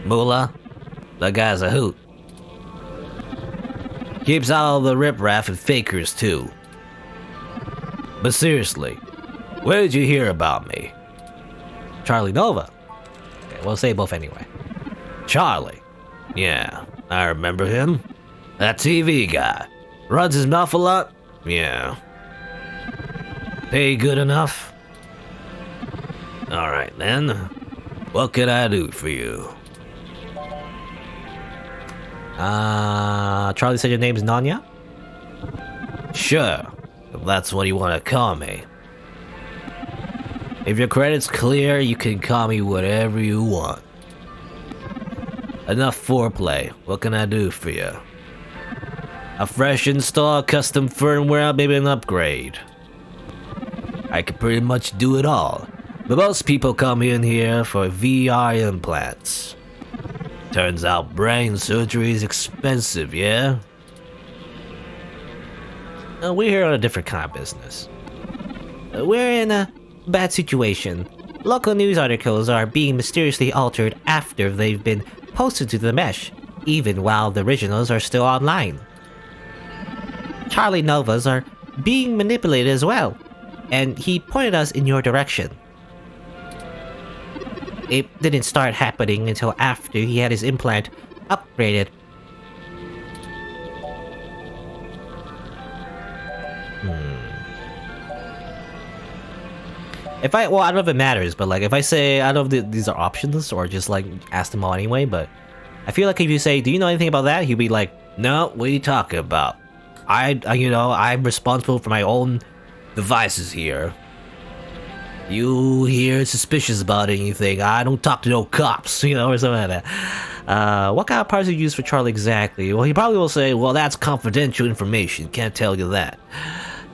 A: Moolah? That guy's a hoot. Keeps all the riprap and fakers, too. But seriously, where did you hear about me? Charlie Nova. Okay, we'll say both anyway. Charlie. Yeah, I remember him. That TV guy. Runs his mouth a lot? Yeah. Pay good enough? Alright then. What can I do for you? Charlie said your name's Nanya? Sure, if that's what you want to call me. If your credit's clear, you can call me whatever you want. Enough foreplay. What can I do for you? A fresh install, custom firmware, maybe an upgrade. I can pretty much do it all. But most people come in here for VR implants. Turns out brain surgery is expensive, yeah? We're here on a different kind of business. We're in a bad situation. Local news articles are being mysteriously altered after they've been posted to the mesh, even while the originals are still online. Charlie Novas are being manipulated as well, and he pointed us in your direction. It didn't start happening until after he had his implant upgraded. If I don't know if it matters, but like if I say, I don't know if these are options or just like ask them all anyway, but I feel like if you say, do you know anything about that? He'd be like, no, what are you talking about? I'm responsible for my own devices here. You hear suspicious about anything, I don't talk to no cops, you know, or something like that. What kind of parts do you use for Charlie exactly? Well, he probably will say, well, that's confidential information, can't tell you that.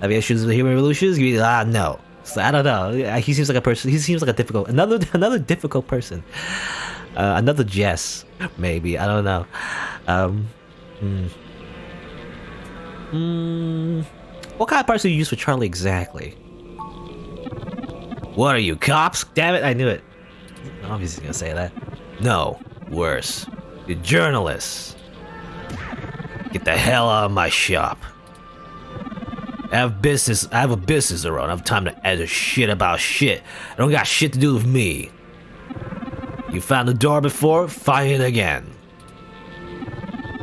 A: Have you issues with human revolutions? You'd be like, no. So, I don't know. He seems like a person. He seems like a difficult, another difficult person. Another Jess, maybe. I don't know. What kind of parts do you use for Charlie exactly? What are you, cops? Damn it! I knew it. Obviously, he's gonna say that. No, worse. You're journalists. Get the hell out of my shop. I have a business around. I have time to edit shit about shit. I don't got shit to do with me. You found the door before? Find it again.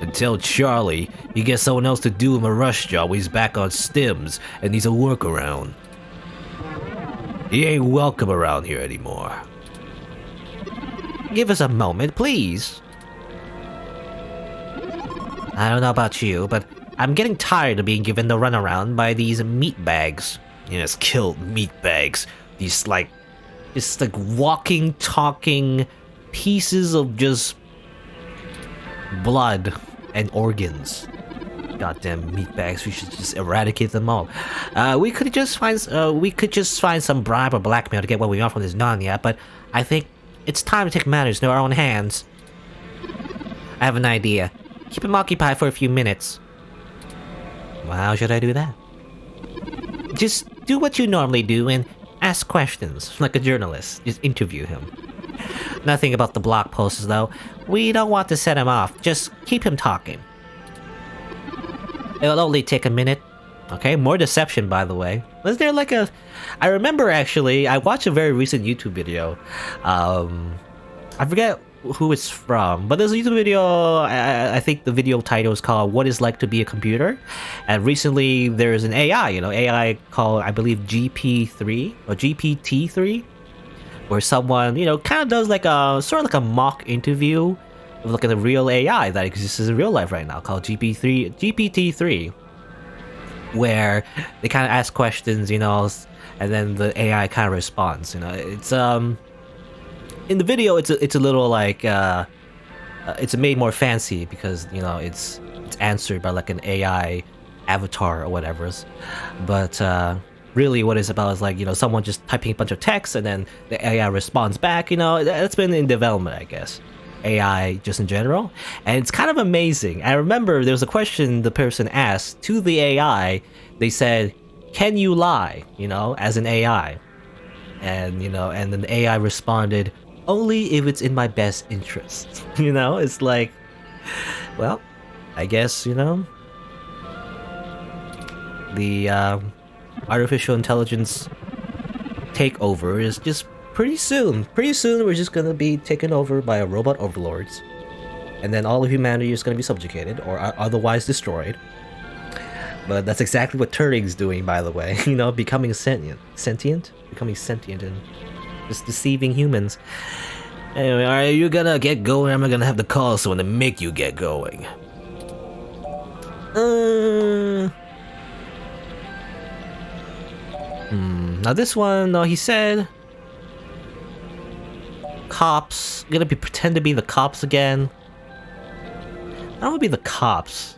A: And tell Charlie he gets someone else to do him a rush job when he's back on stims and needs a workaround. He ain't welcome around here anymore. Give us a moment, please. I don't know about you, but I'm getting tired of being given the runaround by these meat bags. Yes, killed meat bags. These like walking, talking pieces of just blood and organs. Goddamn meat bags! We should just eradicate them all. We could just find some bribe or blackmail to get what we want from this Narnia, but I think it's time to take matters into our own hands. I have an idea. Keep him occupied for a few minutes. Well, how should I do that? Just do what you normally do and ask questions, like a journalist. Just interview him. Nothing about the blog posts, though. We don't want to set him off. Just keep him talking. It'll only take a minute. Okay, more deception, by the way. Was there like a... I remember, actually, I watched a very recent YouTube video. I forget who it's from, but there's a YouTube video, I think the video title is called What It's Like to Be a Computer. And recently, there's an AI, AI called, I believe, GP3, or GPT-3, where someone, kind of does like a, sort of like a mock interview of like a real AI that exists in real life right now, called GPT-3. Where they kind of ask questions, and then the AI kind of responds. It's in the video, it's a little like it's made more fancy because it's answered by like an AI avatar or whatever. But really, what it's about is like someone just typing a bunch of text and then the AI responds back. That's been in development, I guess. AI just in general, and it's kind of amazing. I remember there was a question the person asked to the AI. They said, "Can you lie?" As an AI, and and then the AI responded, "Only if it's in my best interest." It's like, well, I guess the artificial intelligence takeover is just pretty soon. Pretty soon, we're just gonna be taken over by a robot overlords, and then all of humanity is gonna be subjugated or otherwise destroyed. But that's exactly what Turing's doing, by the way. Becoming sentient, and just deceiving humans. Anyway, are you gonna get going? Am I gonna have to call someone to make you get going? Now this one, no, he said. Cops, gonna pretend to be the cops again. I don't want to be the cops.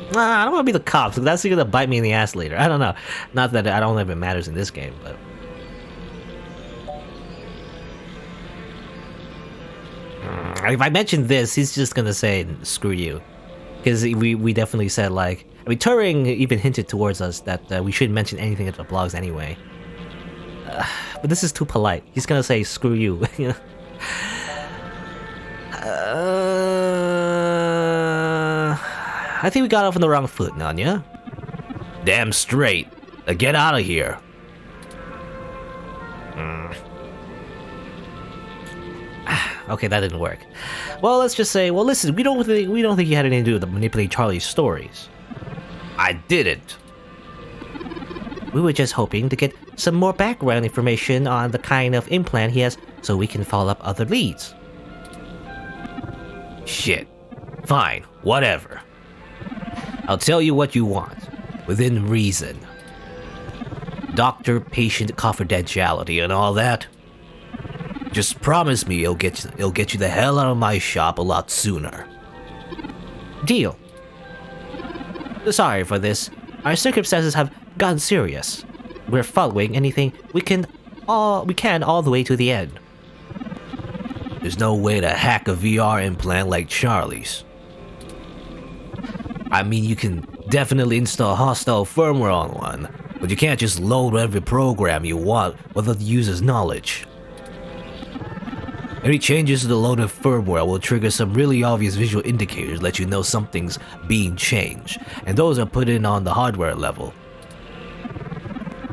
A: I don't want to be the cops. That's gonna bite me in the ass later. I don't know. Not that I don't know if it matters in this game, but if I mention this, he's just gonna say screw you, because we definitely said like. I mean, Turing even hinted towards us that we shouldn't mention anything at the blogs anyway. But this is too polite. He's gonna say screw you. I think we got off on the wrong foot, Nanya. Damn straight. Get out of here. Okay, that didn't work. Well, let's just say, listen, we don't think you had anything to do with manipulating Charlie's stories. I didn't. We were just hoping to get some more background information on the kind of implant he has so we can follow up other leads. Shit. Fine, whatever. I'll tell you what you want, within reason. Doctor-patient confidentiality and all that. Just promise me it'll get you the hell out of my shop a lot sooner. Deal. Sorry for this. Our circumstances have gotten serious. We're following anything we can all the way to the end. There's no way to hack a VR implant like Charlie's. I mean, you can definitely install hostile firmware on one, but you can't just load every program you want without the user's knowledge. Any changes to the loaded firmware will trigger some really obvious visual indicators let you know something's being changed, and those are put in on the hardware level.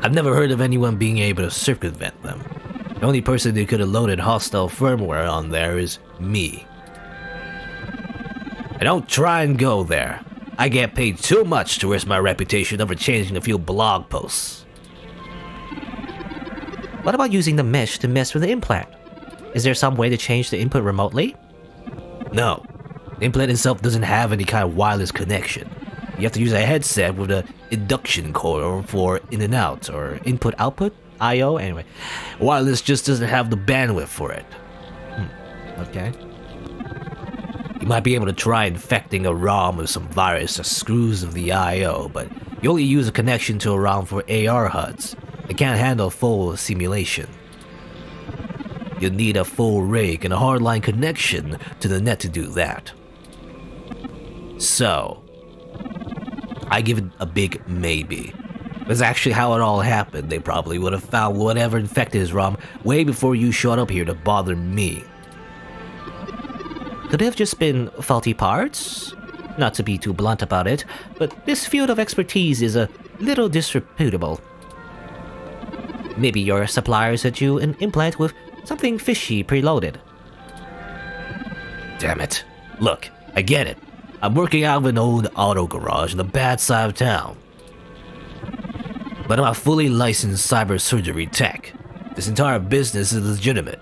A: I've never heard of anyone being able to circumvent them. The only person who could have loaded hostile firmware on there is me. And don't try and go there. I get paid too much to risk my reputation over changing a few blog posts. What about using the mesh to mess with the implant? Is there some way to change the input remotely? No. The implant itself doesn't have any kind of wireless connection. You have to use a headset with an induction cord for in and out, or input-output? I/O? Anyway. Wireless just doesn't have the bandwidth for it. Okay. You might be able to try infecting a ROM with some virus that screws with the I/O, but you only use a connection to a ROM for AR HUDs. It can't handle full simulation. You'll need a full rig and a hardline connection to the net to do that. So, I give it a big maybe. That's actually how it all happened. They probably would have found whatever infected his ROM way before you showed up here to bother me. Could it have just been faulty parts? Not to be too blunt about it, but this field of expertise is a little disreputable. Maybe your supplier sent you an implant with something fishy preloaded.
B: Damn it. Look, I get it. I'm working out of an old auto garage in the bad side of town. But I'm a fully licensed cyber surgery tech. This entire business is legitimate.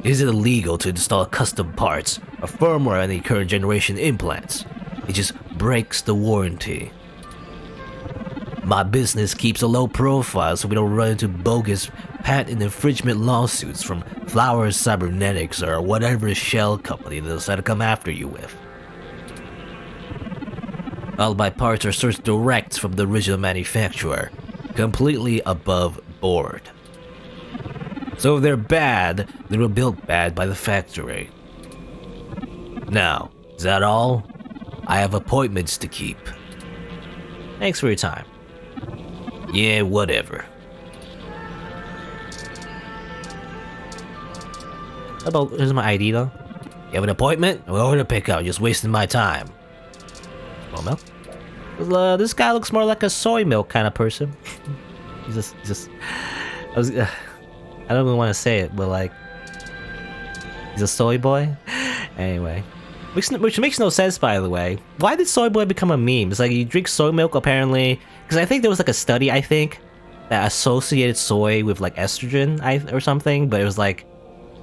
B: Is it illegal to install custom parts or firmware on any current generation implants? It just breaks the warranty. My business keeps a low profile so we don't run into bogus patent infringement lawsuits from Flowers Cybernetics or whatever shell company they'll decide to come after you with. All my parts are sourced direct from the original manufacturer, completely above board. So if they're bad, they were built bad by the factory. Now, is that all? I have appointments to keep.
A: Thanks for your time.
B: Yeah, whatever.
A: How about, here's my ID though.
B: You have an appointment? I'm going to pick up, just wasting my time.
A: Well, milk? This guy looks more like a soy milk kind of person. he's just I don't even want to say it, but like, he's a soy boy? Anyway. Which makes no sense, by the way. Why did soy boy become a meme? It's like you drink soy milk, apparently. Because I think there was like a study, that associated soy with like estrogen or something, but it was like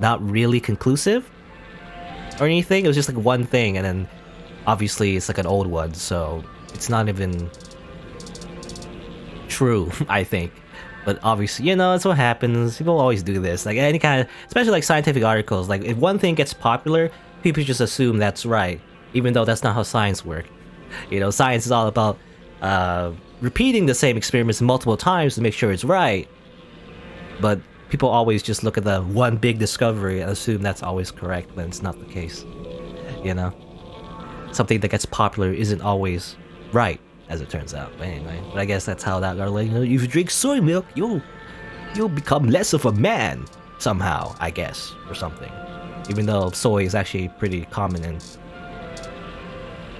A: not really conclusive or anything. It was just like one thing, and then obviously it's like an old one, so it's not even true, I think. But obviously, you know, that's what happens. People always do this. Like any kind of, especially like scientific articles. Like if one thing gets popular, people just assume that's right, even though that's not how science works. You know, science is all about repeating the same experiments multiple times to make sure it's right. But people always just look at the one big discovery and assume that's always correct when it's not the case. You know, something that gets popular isn't always right, as it turns out. But anyway, but I guess that's how that goes. Like, you know, if you drink soy milk, you'll become less of a man somehow, I guess, or something. Even though soy is actually pretty common in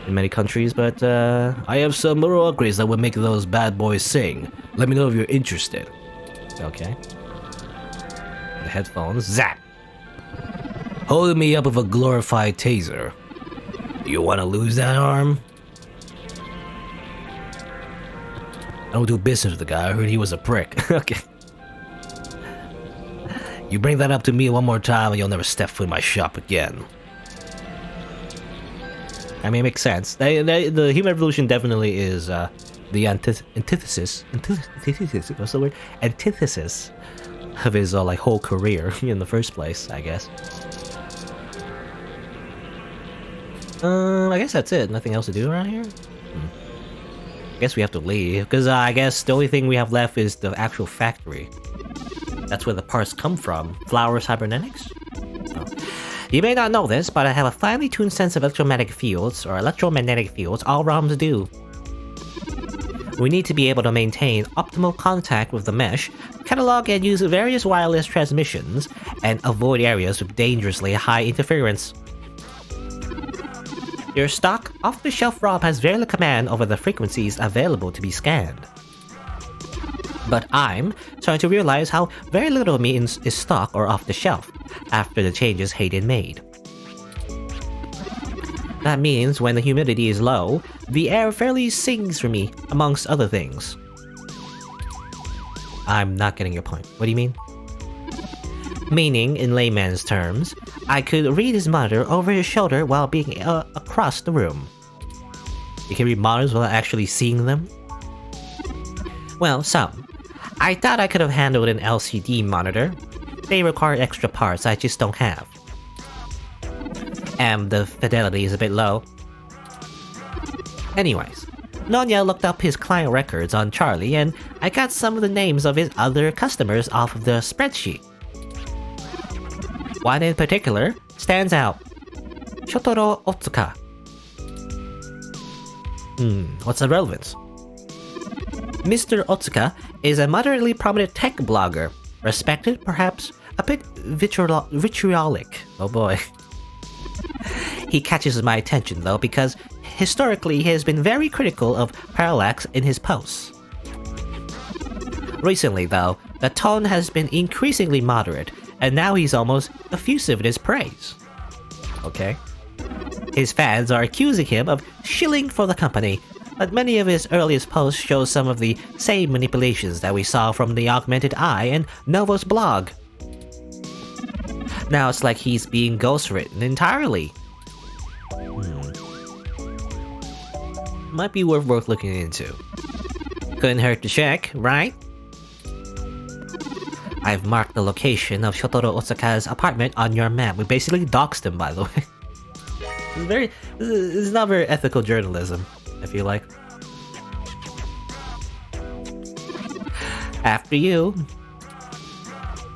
A: many countries, but I have some moral upgrades that would make those bad boys sing. Let me know if you're interested. Okay.
B: The headphones. Zap! Holding me up with a glorified taser. You want to lose that arm? I don't do business with the guy. I heard he was a prick.
A: Okay.
B: You bring that up to me one more time and you'll never step foot in my shop again.
A: I mean, it makes sense. The human evolution definitely is the antithesis. What's the word? Antithesis of his like whole career in the first place, I guess. I guess that's it. Nothing else to do around here. I guess we have to leave because I guess the only thing we have left is the actual factory. That's where the parts come from. Flower Cybernetics? Oh. You may not know this, but I have a finely tuned sense of electromagnetic fields, all ROMs do. We need to be able to maintain optimal contact with the mesh, catalog and use various wireless transmissions, and avoid areas with dangerously high interference. Your stock off-the-shelf ROM has very little command over the frequencies available to be scanned. But I'm starting to realize how very little means is stock or off-the-shelf after the changes Hayden made. That means when the humidity is low, the air fairly sings for me, amongst other things. I'm not getting your point. What do you mean? Meaning, in layman's terms, I could read his monitor over his shoulder while being across the room. You can read monitors without actually seeing them? Well, some. I thought I could have handled an LCD monitor. They require extra parts I just don't have. And the fidelity is a bit low. Anyways, Nonya looked up his client records on Charlie and I got some of the names of his other customers off of the spreadsheet. One in particular stands out. Shotaro Otsuka. What's the relevance? Mr. Otsuka is a moderately prominent tech blogger, respected, perhaps a bit vitriolic. Oh boy. He catches my attention though because historically he has been very critical of parallax in his posts. Recently though, the tone has been increasingly moderate, and now he's almost effusive in his praise. Okay. His fans are accusing him of shilling for the company, but many of his earliest posts show some of the same manipulations that we saw from the Augmented Eye and Novo's blog. Now it's like he's being ghostwritten entirely. Might be worth looking into. Couldn't hurt to check, right? I've marked the location of Shotaro Otsuka's apartment on your map. We basically doxed him, by the way. It's not very ethical journalism, I feel like. After you.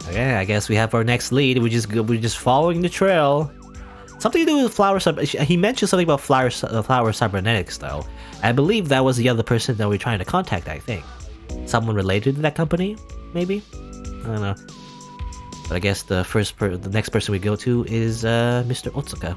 A: Okay, I guess we have our next lead. We're just following the trail. Something to do with he mentioned something about flower cybernetics, though. I believe that was the other person that we're trying to contact, I think. Someone related to that company, maybe? I don't know. But I guess the next person we go to is Mr. Otsuka.